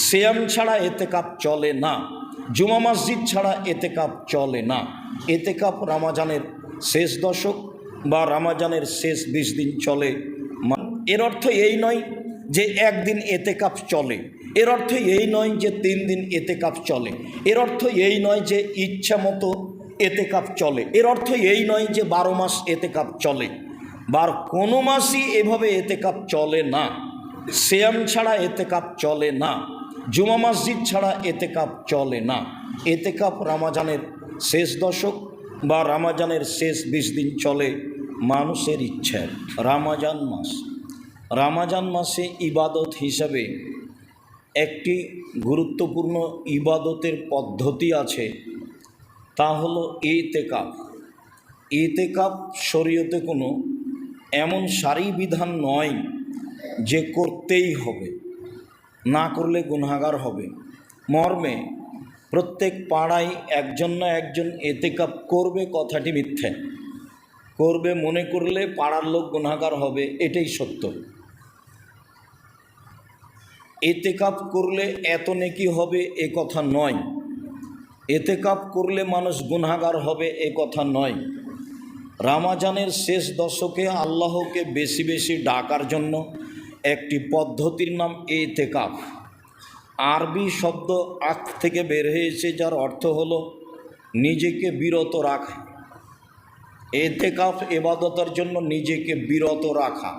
সিয়াম ছাড়া এতেকাপ চলে না, জুমা মসজিদ ছাড়া এতেকাপ চলে না। এতেকাপ রমজানের শেষ দশক বা রমজানের শেষ 20 দিন চলে। এর অর্থ এই নয় যে একদিন এতেকাপ চলে, এর অর্থ এই নয় যে 3 দিন এতেকাপ চলে, এর অর্থ এই নয় যে ইচ্ছা মতো এতেকাপ চলে, এর অর্থ এই নয় যে 12 মাস এতেকাপ চলে। কোনো মাসই এভাবে এতেকাপ চলে না। সিয়াম ছাড়া এতেকাপ চলে না, জুমা মসজিদ ছাড়া এতেকাপ চলে না। এতেকাপ রমজানের শেষ দশক বা রমজানের শেষ 20 দিন চলে মানুষের ইচ্ছায়। রমজান মাসে ইবাদত হিসাবে একটি গুরুত্বপূর্ণ ইবাদতের পদ্ধতি আছে, তা হলো ইতিকাফ। ইতিকাফ শরীয়তে কোনো এমন সারি বিধান নয় যে করতেই হবে, না করলে গুনাহগার হবে মর্মে প্রত্যেক পাড়ায় একজন না একজন ইতিকাফ করবে, কথাটি মিথ্যে। করবে মনে করলে পাড়ার লোক গুনাহগার হবে, এটাই সত্য। ইতিকাফ করলে এত নেকি হবে এ কথা নয়, ইতিকাফ করলে মানুষ গুনাহগার হবে এ কথা নয়। রমজানের শেষ দশকে আল্লাহকে বেশি বেশি ডাকার জন্য একটি পদ্ধতির নাম ইতিকাফ। আরবি শব্দ আখ থেকে বের হয়েছে, যার অর্থ হলো নিজেকে বিরত রাখা। ইতিকাফ ইবাদতের জন্য নিজেকে বিরত রাখা।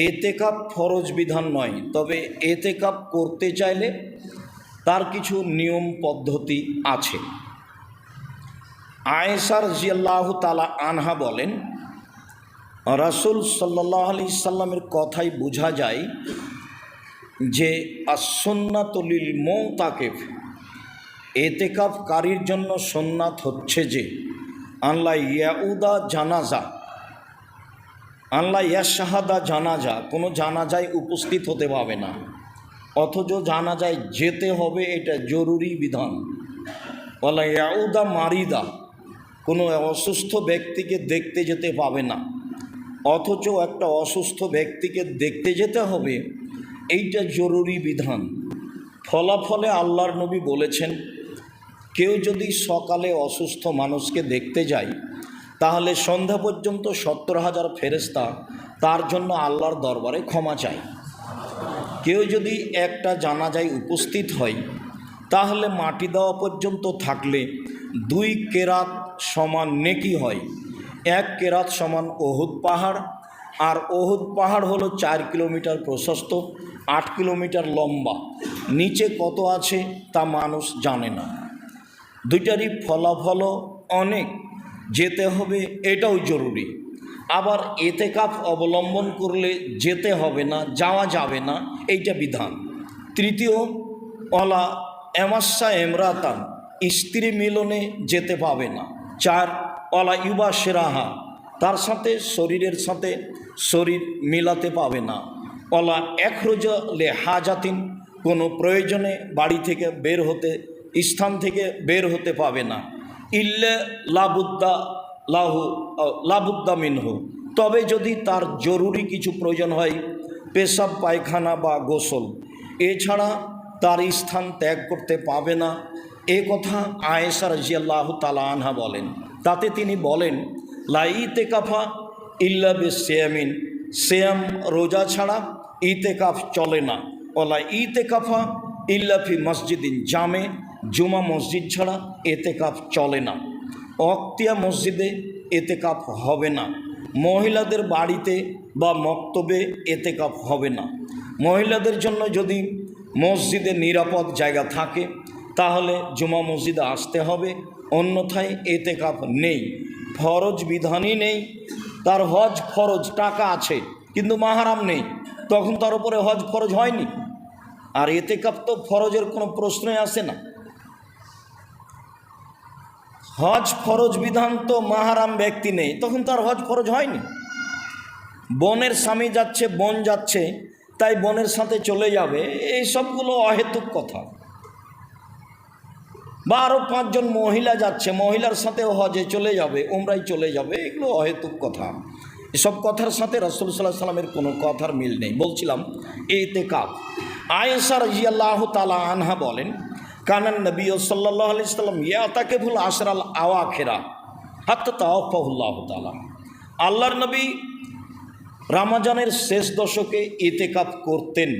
ইতিকাফ ফরজ বিধান নয়, তবে ইতিকাফ করতে চাইলে তার কিছু নিয়ম পদ্ধতি আছে। আয়েশা রাদিয়াল্লাহু তাআলা আনহা বলেন, রাসূল সাল্লাল্লাহু আলাইহি সাল্লামের কথাই বোঝা যায় যে as-সুন্নাতু লিল মুতাকিফ, ইতিকাফকারীর জন্য সুন্নাত হচ্ছে যে আল্লাহ ইয়াউদা জানাজা, আল্লাহ ইয়াশহাদা জানাজা, কোনো জানাজায় উপস্থিত হতে পাবে না, অথচ জানাজায় যেতে হবে, এটা জরুরি বিধান। ওয়ালা ইয়াউদা মারিদা, কোনো অসুস্থ ব্যক্তিকে দেখতে যেতে পাবে না, অথচ একটা অসুস্থ ব্যক্তিকে দেখতে যেতে হবে, এইটা জরুরি বিধান। ফলাফলে আল্লাহর নবী বলেছেন, কেউ যদি সকালে অসুস্থ মানুষকে দেখতে যায় তাহলে সন্ধ্যা পর্যন্ত 70,000 ফেরেশতা তার জন্য আল্লাহর দরবারে ক্ষমা চায়। কেউ যদি একটা জানাজায় উপস্থিত হয় তাহলে মাটি দেওয়া পর্যন্ত থাকলে 2 কেরাত সমান নেকি হয়। 1 কেরাত সমান উহুদ পাহাড়, আর উহুদ পাহাড় হলো 4 কিলোমিটার প্রশস্ত, 8 কিলোমিটার লম্বা। নিচে কত আছে তা মানুষ জানে না। দুইটারই ফলাফলও অনেক, যেতে হবে এটাও জরুরি। আবার ইতিকাফ অবলম্বন করলে যেতে হবে না, যাওয়া যাবে না, এইটা বিধান। তৃতীয়, ওয়ালা এমাসা এমরাতান, স্ত্রী মিলনে যেতে পাবে না। 4, ওয়ালা ইউবাশিরাহা, তার সাথে শরীরের সাথে শরীর মিলাতে পাবে না। ওয়ালা এখরুজা লে হাজাতিন, কোনো প্রয়োজনে বাড়ি থেকে বের হতে, স্থান থেকে বের হতে পাবে না। ইল্লা লাবুদ্দা মিনহু, তবে যদি তার জরুরি কিছু প্রয়োজন হয়, পেশাব পায়খানা বা গোসল, এছাড়া তার স্থান ত্যাগ করতে পাবে না। এ কথা আয়েশা রাদিয়াল্লাহু তাআলা আনহা বলেন। তাতে তিনি বলেন, লা ইতিকাফা ইল্লা বিসিয়ামিন, সিয়াম রোজা ছাড়া ইতিকাফ চলে না। ওয়ালা ইতিকাফা ইল্লা ফি মসজিদিন জামে, জুমা মসজিদ ছাড়া ইতিকাফ চলে না। অক্তিয়া মসজিদে ইতিকাফ হবে না। মহিলাদের বাড়িতে বা মক্তবে ইতিকাফ হবে না। মহিলাদের জন্য যদি মসজিদে নিরাপদ জায়গা থাকে তাহলে জুমা মসজিদে আসতে হবে, অন্যথায় ইতিকাফ নেই। ফরজ বিধানই নেই। তার হজ ফরজ, টাকা আছে কিন্তু মাহরাম নেই, তখন তার উপরে হজ ফরজ হয়নি। আর ইতিকাফ তো ফরজের কোনো প্রশ্নই আসে না। হজ ফরজ বিধান তো মাহরাম ব্যক্তি নেই, তখন তার হজ ফরজ হয়নি। বোনের স্বামী যাচ্ছে, বোন যাচ্ছে, তাই বোনের সাথে চলে যাবে, এই সবগুলো অহেতুক কথা। বা আরও 5 জন মহিলা যাচ্ছে, মহিলার সাথেও হজে চলে যাবে, উমরায় চলে যাবে, এগুলো অহেতুক কথা। এসব কথার সাথে রাসূল সাল্লাল্লাহু আলাইহি সাল্লামের কোনো কথার মিল নেই। বলছিলাম ইতিকাফ। আয়েশা রাদিয়াল্লাহু তাআলা আনহা বলেন, কানান নবী সাল্লাল্লাহু আলাইহি সাল্লাম ইয়াতাকিফুল আশরাল আওয়াখিরা হাত্তা তাওয়াফাহুল্লাহু তাআলা। আল্লাহর নবী রমজানের শেষ দশকে ইতিকাফ করতেন,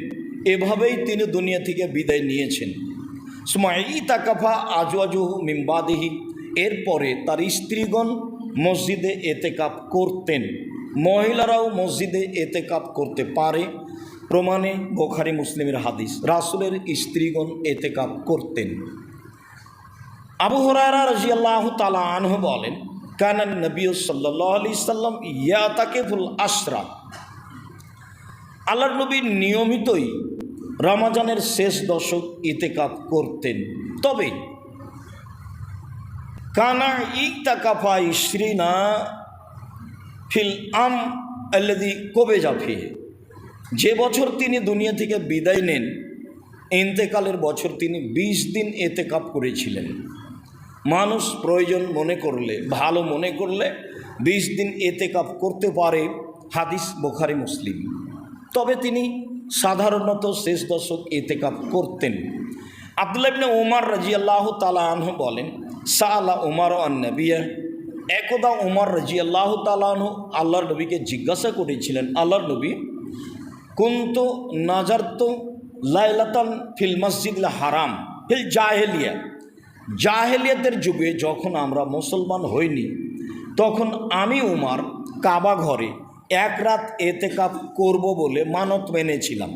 এভাবেই তিনি দুনিয়া থেকে বিদায় নিয়েছেন। সুম্মা ইতাকাফা আজওয়াজুহু মিন বাদিহি, এরপরে তার স্ত্রীগণ মসজিদে ইতিকাফ করতেন। মহিলারাও মসজিদে ইতিকাফ করতে পারে, প্রমাণে বুখারী মুসলিমের হাদিস। রাসূলের স্ত্রীগণ ইতিকাফ করতেন। আবু হুরায়রা রাদিয়াল্লাহু তাআলা আনহু বলেন, কানান নবী সাল্লাল্লাহু আলাইহি সাল্লাম ইয়াতাকিফুল আশরা, আল্লাহর নবী নিয়মিতই রমজানের শেষ দশক ইতিকাফ করতেন। তবে কানা ইতাকাফা ইশরিনা ফিল আম আল্লাযী কুবিজা ফিহি, যে বছর তিনি দুনিয়া থেকে বিদায় নেন, ইন্তেকালের বছর তিনি 20 দিন ইতিকাফ করেছিলেন। মানুষ প্রয়োজন মনে করলে, ভালো মনে করলে 20 দিন ইতিকাফ করতে পারে, হাদিস বুখারী মুসলিম। তবে তিনি সাধারণত শেষ দশক ইতিকাফ করতেন। আব্দুল্লাহ ইবনে উমর রাদিয়াল্লাহু তাআলা আনহু বলেন, সাআলা উমর আন নবিয়্য, একদা উমর রাদিয়াল্লাহু তাআলা আনহু আল্লাহর নবীকে জিজ্ঞাসা করেছিলেন, আল্লাহর নবী, কুনতু নাজারতু লাইলাতান ফিল মসজিদিল হারাম ফিল জাহেলিয়া, জাহেলিয়াতের যুগে যখন আমরা মুসলমান হইনি, তখন আমি উমর কাবা ঘরে 1 রাত ইতিকাফ করব বলে মানত মেনেছিলাম।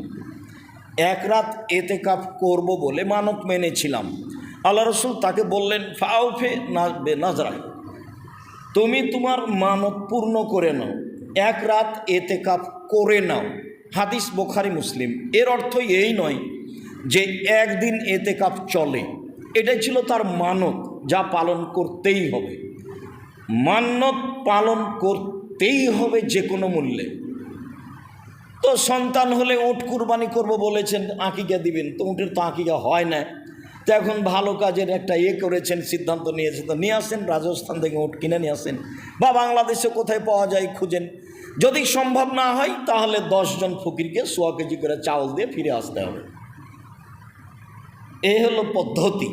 1 রাত ইতিকাফ করব বলে মানত মেনেছিলাম। আল্লাহ রাসূল তাকে বললেন, ফাউফে নাজরা, তুমি তোমার মানত পূর্ণ করে নাও, 1 রাত ইতিকাফ করে নাও। হাদিস বুখারী মুসলিম। এর অর্থ এই নয় যে একদিন ইতিকাফ চলে, এটাই ছিল তার মানত, যা পালন করতেই হবে। মানত পালন করতেই হবে যে কোনো মূল্যে। তো সন্তান হলে উট কুরবানি করব বলেছেন, আকিকা দিবেন, তো উটের তো আকিকা হয় না। তো এখন ভালো কাজের একটা করেছেন, সিদ্ধান্ত নিয়েছেন, তো নিয়ে আসেন, রাজস্থান থেকে উট কিনে নিয়ে আসেন, বা বাংলাদেশে কোথায় পাওয়া যায় খুঁজেন। যদি সম্ভব না হয় তাহলে 10 জন ফকিরকে 100 কেজি করে চাউল দিয়ে ফিরে আসতে হবে। এই হলো পদ্ধতি।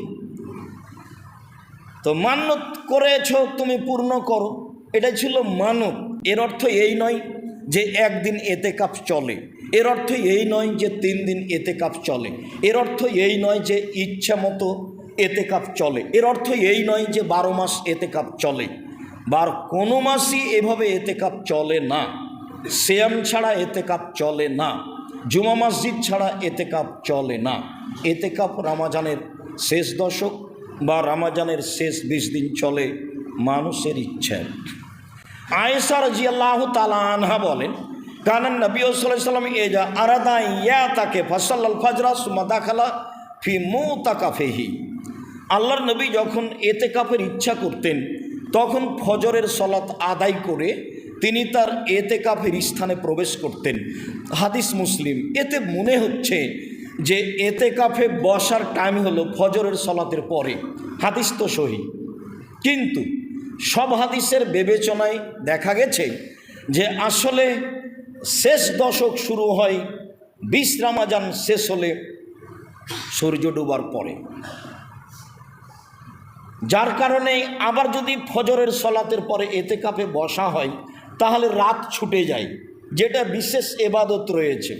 তো মানত করেছ তুমি পূর্ণ করো, এটা ছিল মানত। এর অর্থ এই নয় যে একদিন ইতিকাফ চলে, এর অর্থ এই নয় যে 3 দিন ইতিকাফ চলে, এর অর্থ এই নয় যে ইচ্ছা মতো ইতিকাফ চলে, এর অর্থ এই নয় যে 12 মাস ইতিকাফ চলে। কোনো মাসই এভাবে ইতিকাফ চলে না। সিয়াম ছাড়া ইতিকাফ চলে না, জুমা মসজিদ ছাড়া ইতিকাফ চলে না। ইতিকাফ রমজানের শেষ দশক বা রমজানের শেষ 20 দিন চলে মানুষের ইচ্ছায়। আয়েশা রাদিয়াল্লাহু তাআলা আনহা বলেন, কানান নবী সাল্লাল্লাহু আলাইহি সাল্লাম ইজা আরাদা ইয়াতাকে ফাসাল্লাল ফাজরা সুম্মা দাখালা ফি মুতাকাফিহি, আল্লাহর নবী যখন ইতিকাফের ইচ্ছা করতেন, তখন ফজরের সালাত আদায় করে তিনি তার ইতিকাফের স্থানে প্রবেশ করতেন। হাদিস মুসলিম। এতে মনে হচ্ছে যে ইতিকাফে বসার টাইম হলো ফজরের সালাতের পরে। হাদিস তো সহিহ, কিন্তু সব হাদিসের বিবেচনায় দেখা গেছে যে আসলে শেষ দশক শুরু হয় 20 রমজান শেষ হলে সূর্য ডোবার পরে। যার কারণে আবার যদি ফজরের সালাতের পরে ইতিকাফে বসা হয় তাহলে রাত ছুটে যায়, যেটা বিশেষ ইবাদত রয়েছে।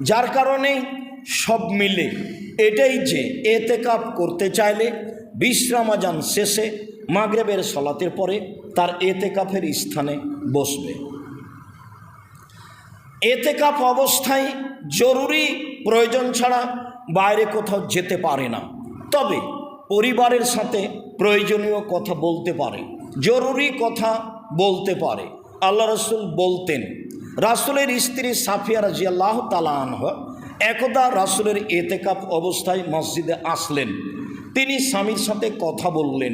যার কারণে সব মিলে এটাই যে ইতিকাফ করতে চাইলে 20 রমজান শেষে মাগরিবের সালাতের পরে তার ইতিকাফের স্থানে বসবে। ইতিকাফ অবস্থায় জরুরি প্রয়োজন ছাড়া বাইরে কোথাও যেতে পারে না, তবে পরিবারের সাথে প্রয়োজনীয় কথা বলতে পারে, জরুরি কথা বলতে পারে। আল্লাহ রাসূল বলতেন, রাসূলের স্ত্রী সাফিয়া রাদিয়াল্লাহু তাআলা আনহা একদা রাসূলের ইতিকাফ অবস্থায় মসজিদে আসলেন। তিনি স্বামীর সাথে কথা বললেন।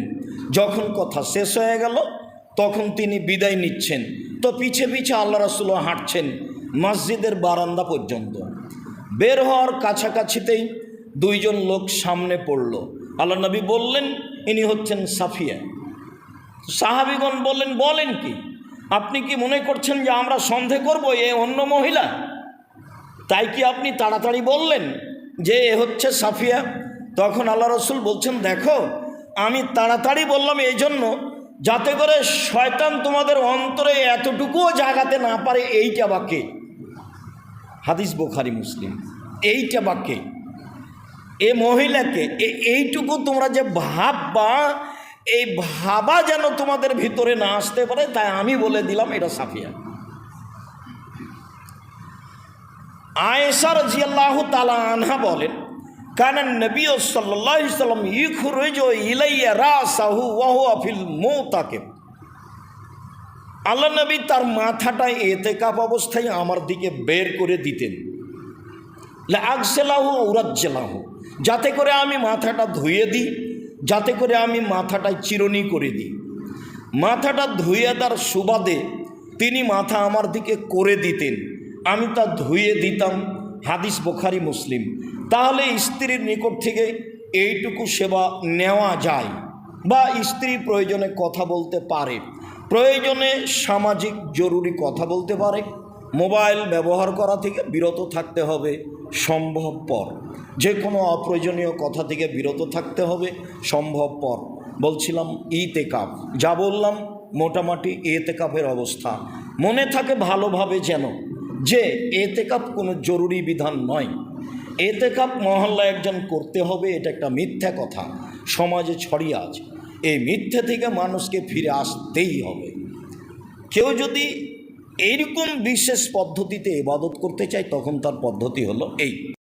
যখন কথা শেষ হয়ে গেল তখন তিনি বিদায় নিচ্ছেন, তো পিছে পিছে আল্লাহ রাসূলও হাঁটছেন মসজিদের বারান্দা পর্যন্ত। বের হওয়ার কাছাকাছিতেই 2 জন লোক সামনে পড়ল। আল্লাহ নবী বললেন, ইনি হচ্ছেন সাফিয়া। সাহাবীগণ বললেন, বলেন কি? আপনি কি মনে করছেন যে আমরা সন্দেহ করব এ অন্য মহিলা? তাই কি আপনি তাড়াতাড়ি বললেন যে এ হচ্ছে সাফিয়া? তখন আল্লাহ রসুল বলছেন, দেখো আমি তাড়াতাড়ি বললাম এই জন্য যাতে করে শয়তান তোমাদের অন্তরে এতটুকুও জাগাতে না পারে। এইটা বাক্যে, হাদিস বুখারী মুসলিম, এইটা বাক্যে এ মহিলাকে এইটুকু তোমরা যে ভাববা, এই ভাবা যেন তোমাদের ভিতরে না আসতে পারে, তাই আমি বলে দিলাম এটা সাফিয়া। আয়েশা রাদিয়াল্লাহু তাআলা আনহা বলেন, কানান নবী সাল্লাল্লাহু আলাইহি সাল্লাম ইখরুজু ইলাইয়া রাসাহু ওয়া হুয়া ফিল মুতাকিব। আল্লাহ নবী তার মাথাটা ইতিকাফ অবস্থায় আমার দিকে বের করে দিতেন, লা আগসিলাহু উরাজ্জিলাহু, যাতে করে আমি মাথাটা ধুয়ে দিই, যাতে করে আমি মাথাটায় চিরুনি করে দিই। মাথাটা ধুয়ে দেওয়ার সুবাদে তিনি মাথা আমার দিকে করে দিতেন, আমি তা ধুয়ে দিতাম। হাদিস বুখারী মুসলিম। তাহলে স্ত্রীর নিকট থেকে এইটুকু সেবা নেওয়া যায়, বা স্ত্রী প্রয়োজনে কথা বলতে পারে, প্রয়োজনে সামাজিক জরুরি কথা বলতে পারে। মোবাইল ব্যবহার করা থেকে বিরত থাকতে হবে সম্ভবপর, যে কোনো অপ্রয়োজনীয় কথা থেকে বিরত থাকতে হবে সম্ভবপর। বলছিলাম ইতিকাফ, যা বললাম মোটামুটি ইতিকাফের অবস্থা। মনে থাকে ভালোভাবে যেন যে ইতিকাফ কোনো জরুরি বিধান নয়। ইতিকাফ মহল্লা একজন করতে হবে, এটা একটা মিথ্যা কথা সমাজে ছড়িয়ে আছে। এই মিথ্যা থেকে মানুষকে ফিরে আসতেই হবে। কেউ যদি এইরকম বিশেষ পদ্ধতিতে ইবাদত করতে চায়, তখন তার পদ্ধতি হলো এই।